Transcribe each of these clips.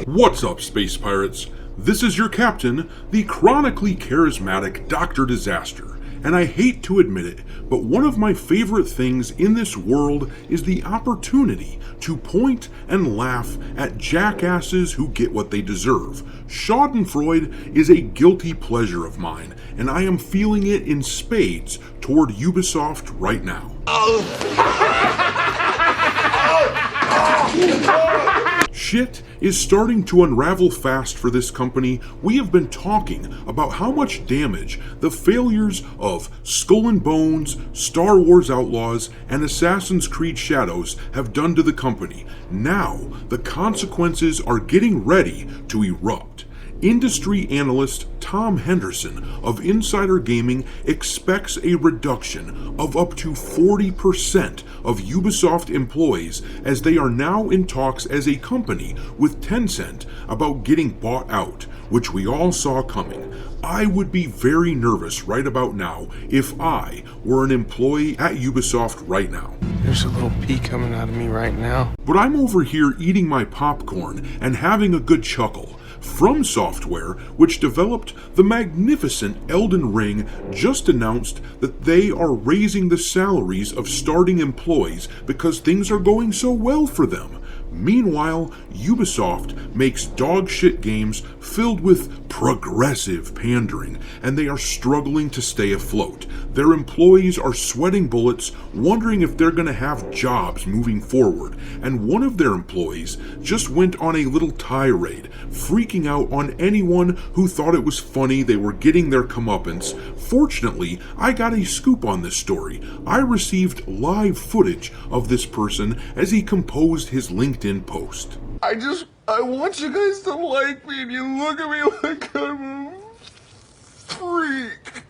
What's up, Space Pirates? This is your captain, the chronically charismatic Dr. Disaster, and I hate to admit it, but one of my favorite things in this world is the opportunity to point and laugh at jackasses who get what they deserve. Schadenfreude is a guilty pleasure of mine, and I am feeling it in spades toward Ubisoft right now. Shit is starting to unravel fast for this company. We have been talking about how much damage the failures of Skull and Bones, Star Wars Outlaws, and Assassin's Creed Shadows have done to the company. Now, the consequences are getting ready to erupt. Industry analyst Tom Henderson of Insider Gaming expects a reduction of up to 40% of Ubisoft employees as they are now in talks as a company with Tencent about getting bought out, which we all saw coming. I would be very nervous right about now if I were an employee at Ubisoft right now. There's a little pee coming out of me right now. But I'm over here eating my popcorn and having a good chuckle. FromSoftware, which developed the magnificent Elden Ring, just announced that they are raising the salaries of starting employees because things are going so well for them. Meanwhile, Ubisoft makes dog shit games filled with progressive pandering, and they are struggling to stay afloat. Their employees are sweating bullets, wondering if they're going to have jobs moving forward, and one of their employees just went on a little tirade, freaking out on anyone who thought it was funny they were getting their comeuppance. Fortunately, I got a scoop on this story. I received live footage of this person as he composed his LinkedIn post. I want you guys to like me, and you look at me like I'm a freak.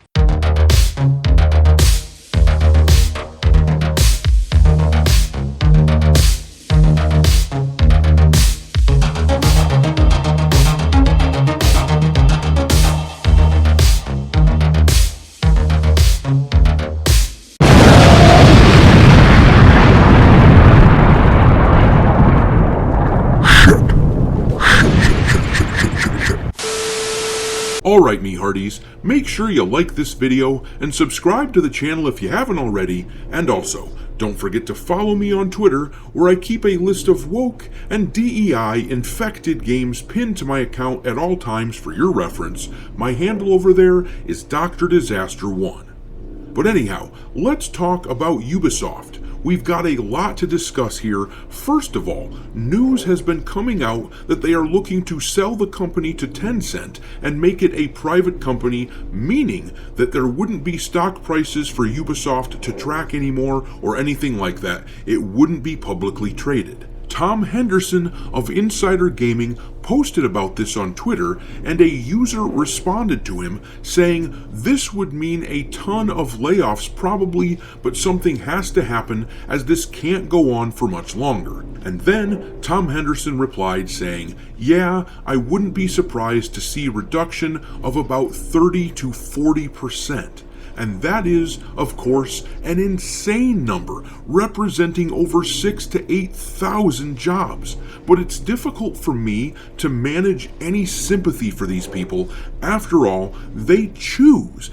Alright, me hearties, make sure you like this video and subscribe to the channel if you haven't already, and also, don't forget to follow me on Twitter, where I keep a list of woke and DEI infected games pinned to my account at all times for your reference. My handle over there is Dr. Disaster 1. But anyhow, let's talk about Ubisoft. We've got a lot to discuss here. First of all, news has been coming out that they are looking to sell the company to Tencent and make it a private company, meaning that there wouldn't be stock prices for Ubisoft to track anymore or anything like that. It wouldn't be publicly traded. Tom Henderson of Insider Gaming posted about this on Twitter, and a user responded to him saying this would mean a ton of layoffs probably, but something has to happen as this can't go on for much longer. And then Tom Henderson replied saying, yeah, I wouldn't be surprised to see reduction of about 30 to 40%. And that is, of course, an insane number, representing over 6,000 to 8,000 jobs. But it's difficult for me to manage any sympathy for these people. After all, they choose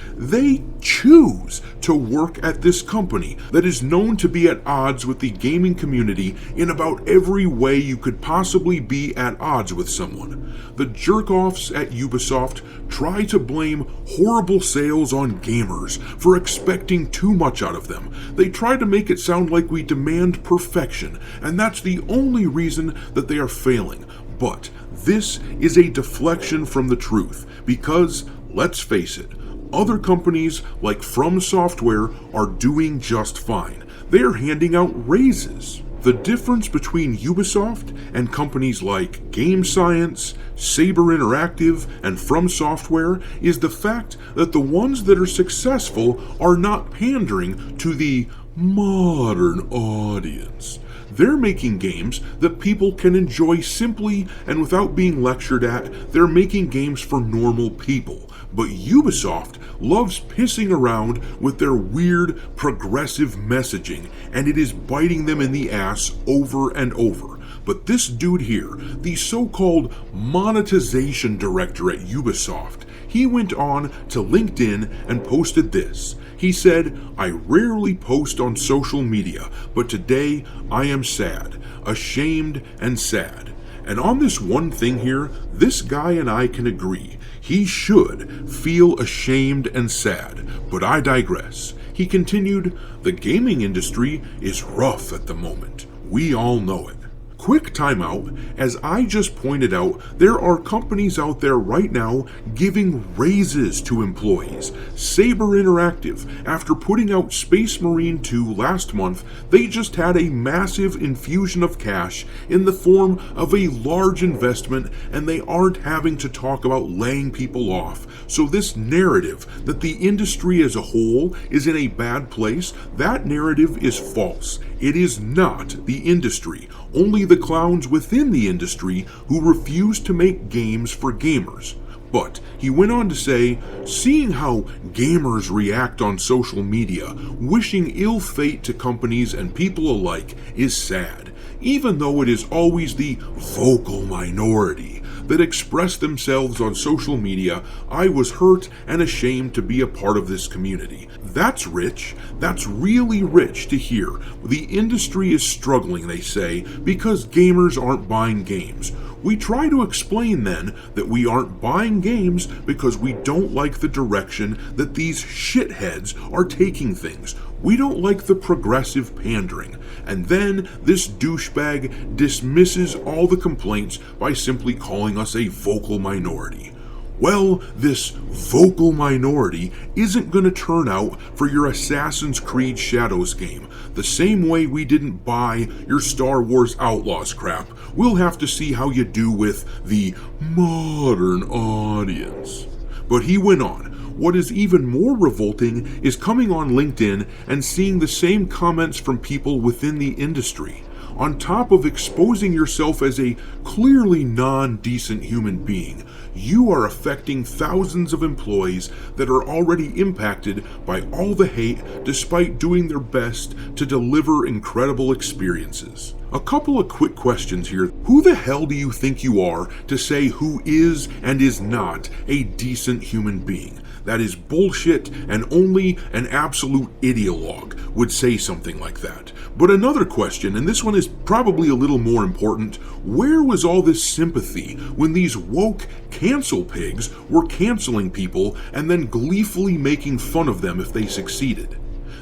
to work at this company that is known to be at odds with the gaming community in about every way you could possibly be at odds with someone. The jerk-offs at Ubisoft try to blame horrible sales on gamers for expecting too much out of them. They try to make it sound like we demand perfection, and that's the only reason that they are failing. But this is a deflection from the truth, because, let's face it, other companies like FromSoftware are doing just fine. They are handing out raises. The difference between Ubisoft and companies like Game Science, Saber Interactive, and FromSoftware is the fact that the ones that are successful are not pandering to the modern audience. They're making games that people can enjoy simply and without being lectured at. They're making games for normal people. But Ubisoft loves pissing around with their weird, progressive messaging, and it is biting them in the ass over and over. but this dude here, the so-called monetization director at Ubisoft, he went on to LinkedIn and posted this. He said, "I rarely post on social media, but today I am sad, ashamed and sad." And on this one thing here, this guy and I can agree. He should feel ashamed and sad, but I digress. He continued, "The gaming industry is rough at the moment. We all know it." Quick timeout, as I just pointed out, there are companies out there right now giving raises to employees. Saber Interactive, after putting out Space Marine 2 last month, they just had a massive infusion of cash in the form of a large investment, and they aren't having to talk about laying people off. So this narrative that the industry as a whole is in a bad place, that narrative is false. It is not the industry, only the clowns within the industry who refuse to make games for gamers. But he went on to say, "Seeing how gamers react on social media, wishing ill fate to companies and people alike is sad, even though it is always the vocal minority that express themselves on social media. I was hurt and ashamed to be a part of this community." That's rich. That's really rich to hear. The industry is struggling, they say, because gamers aren't buying games. We try to explain then that we aren't buying games because we don't like the direction that these shitheads are taking things. We don't like the progressive pandering. And then this douchebag dismisses all the complaints by simply calling us a vocal minority. Well, this vocal minority isn't going to turn out for your Assassin's Creed Shadows game. The same way we didn't buy your Star Wars Outlaws crap. We'll have to see how you do with the modern audience. But he went on. What is even more revolting is coming on LinkedIn and seeing the same comments from people within the industry. On top of exposing yourself as a clearly non-decent human being, you are affecting thousands of employees that are already impacted by all the hate despite doing their best to deliver incredible experiences. A couple of quick questions here. Who the hell do you think you are to say who is and is not a decent human being? That is bullshit, and only an absolute ideologue would say something like that. But another question, and this one is probably a little more important, where was all this sympathy when these woke cancel pigs were canceling people and then gleefully making fun of them if they succeeded?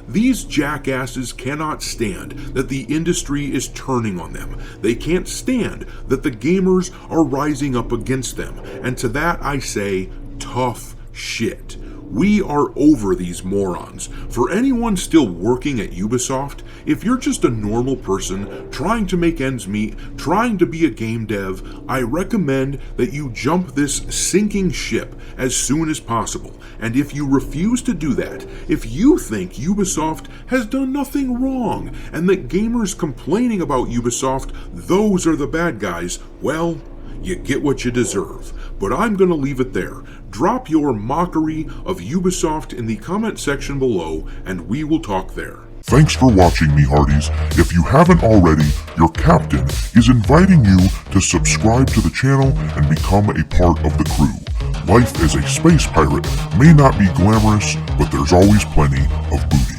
These jackasses cannot stand that the industry is turning on them. They can't stand that the gamers are rising up against them. And to that I say, tough shit. We are over these morons. For anyone still working at Ubisoft, if you're just a normal person trying to make ends meet, trying to be a game dev, I recommend that you jump this sinking ship as soon as possible. And if you refuse to do that, if you think Ubisoft has done nothing wrong and that gamers complaining about Ubisoft, those are the bad guys, well, you get what you deserve. But I'm going to leave it there. Drop your mockery of Ubisoft in the comment section below, and we will talk there. Thanks for watching, me hearties. If you haven't already, your captain is inviting you to subscribe to the channel and become a part of the crew. Life as a space pirate may not be glamorous, but there's always plenty of booty.